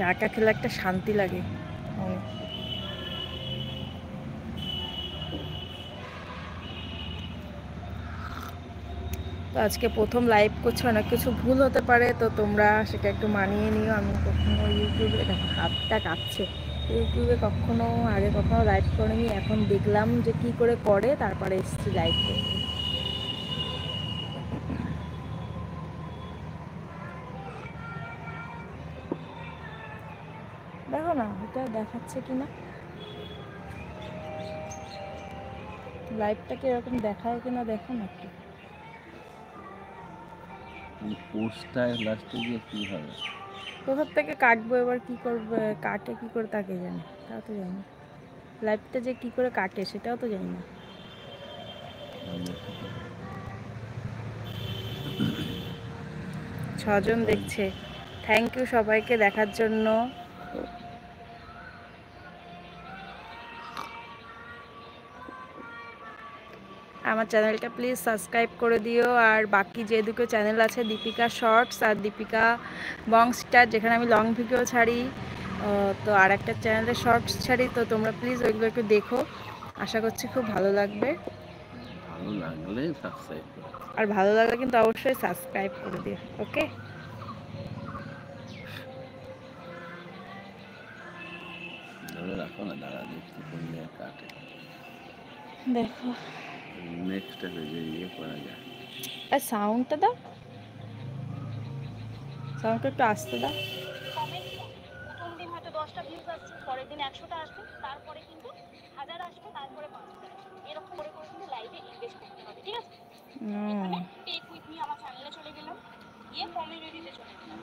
চাটা খেলে একটা শান্তি লাগে। তো আজকে প্রথম লাইভ করছি, অনেক কিছু ভুল হতে পারে, তো তোমরা সেটা একটু মানিয়ে নিও। আমি কখনো ইউটিউবে, দেখো হাতটা কাঁপছে, ইউটিউবে কখনো আগে কখনো লাইভ করিনি, এখন দেখলাম যে কি করে করে, তারপরে এসেছি লাইভ করতে। দেখো না এটা দেখাচ্ছে কিনা, লাইভটাকে এরকম দেখায় কিনা দেখো না একটু। পোস্টটা লাস্টে গিয়ে কি হবে, কোথার থেকে কাটবো এবার, কি করবে, কাটে কি করে তাকে জানে, তাও তো জানি না। লাইভটা যে কি করে কাটে সেটাও তো জানি না। 6 জন দেখছে, থ্যাংক ইউ সবাইকে দেখার জন্য। আমার চ্যানেলটা প্লিজ সাবস্ক্রাইব করে দিও। আর বাকি যে দুটো চ্যানেল আছে, দীপিকা শর্টস আর দীপিকা বংস্টার, যেখানে আমি লং ভিডিও ছাড়ি, তো আর একটা চ্যানেলে শর্টস ছাড়ি, তো তোমরা প্লিজ ওইগুলো একটু দেখো, আশা করছি খুব ভালো লাগবে। ভালো লাগলে সাবস্ক্রাইব করো, আর ভালো লাগলে কিন্তু অবশ্যই সাবস্ক্রাইব করে দিও, ওকে? ধরে রাখো না, দাঁড়া দেখতে করলে কাটে। দেখো নেক্সট ইয়ে করা যায়। আর সাউন্ডটা দাও, সাউন্ডটা একটু আসতে দাও। প্রথম দিন হয়তো 10টা ভিউজ আসছে, পরের দিন 100টা আসবে, তারপরে কিন্তু 1000 আসবে, তারপরে 5000 আসবে, এরকম করে করে কিন্তু লাইভে ইনভেস্ট করতে হবে, ঠিক আছে? এখানে টেক উইথ মি আমার চ্যানেলে চলে গেলাম, গিয়ে কমিউনিটিতে চলে গেলাম,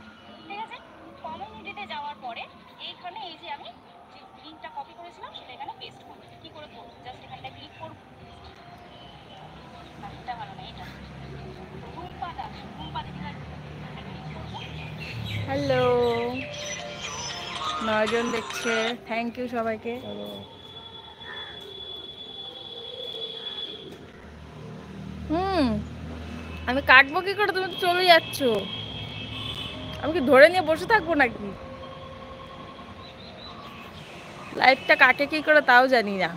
ঠিক আছে? কমিউনিটিতে যাওয়ার পরে এইখানে এই যে আমি যে লিঙ্কটা কপি করেছিলাম সেটা এখানে পেস্ট করব। কি করে করব? জাস্ট এখানটা ক্লিক করব, না এটা ভালো না, এটা রুমপাটা, রুমপাতে ক্লিক করব। হ্যালো, 9 জন দেখছে, থ্যাংক ইউ সবাইকে। আমি কাটবো কি করে, তুমি তো চলে যাচ্ছ, আমি কি ধরে নিয়ে বসে থাকবো নাকি? লাইভটা কাটে কি করে তাও জানি না।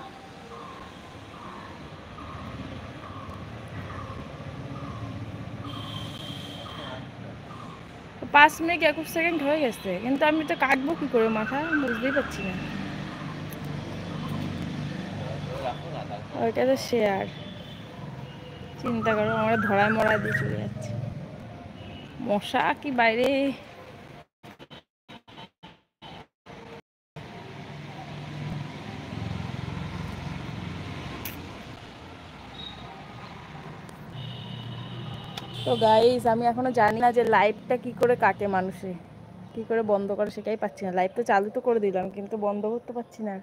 তো 5 মিনিট 21 সেকেন্ড হয়ে গেছে, কিন্তু আমি তো কাটবো কি করে, মাথা বুঝতেই পারছি না। ওইটা তো শেয়ার, চিন্তা করো, আমরা ধরায় মরায় দিয়ে চলে যাচ্ছে, মশা কি বাইরে। তো গাইস, আমি এখনো জানি না যে লাইভটা কি করে কাটে, মানুষে কি করে বন্ধ করে সেটাই পাচ্ছি না। লাইভ তো চালু তো করে দিলাম, কিন্তু বন্ধ করতে পারছি না।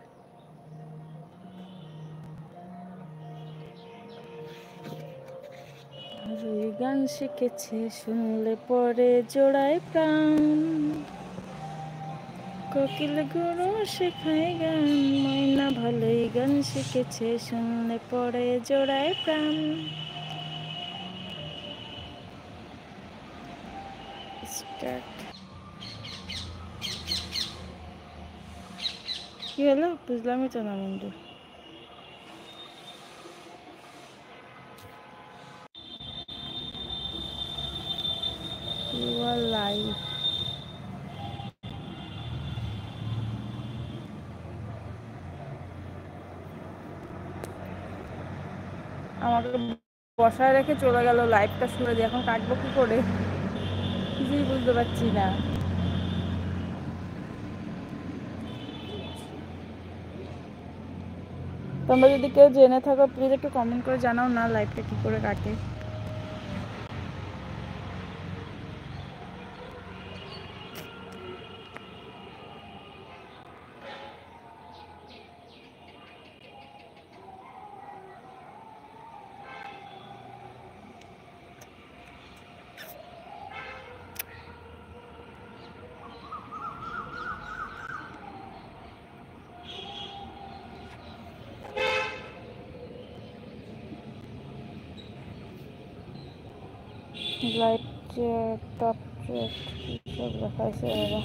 রুই গান শিখেছে শুনলে পরে জোড়ায় প্রাণ, কোকিল গুরু শেখায় গান, ময়না ভালোই গান শিখেছে শুনলে পরে জোড়ায় প্রাণ। স্টার্ট। কি হলো বুঝলামই তো না বন্ধু। You are live. আমাকে বসায় রেখে চলে গেল, লাইভটা শুনে দিয়ে এখন কাটবো কি করে কিছুই বুঝতে পারছি না। তোমরা যদি কেউ জেনে থাকো প্লিজ একটু কমেন্ট করে জানাও না, লাইভটা কি করে কাটে। লাইভ টপ সব লেখা আছে বাবা।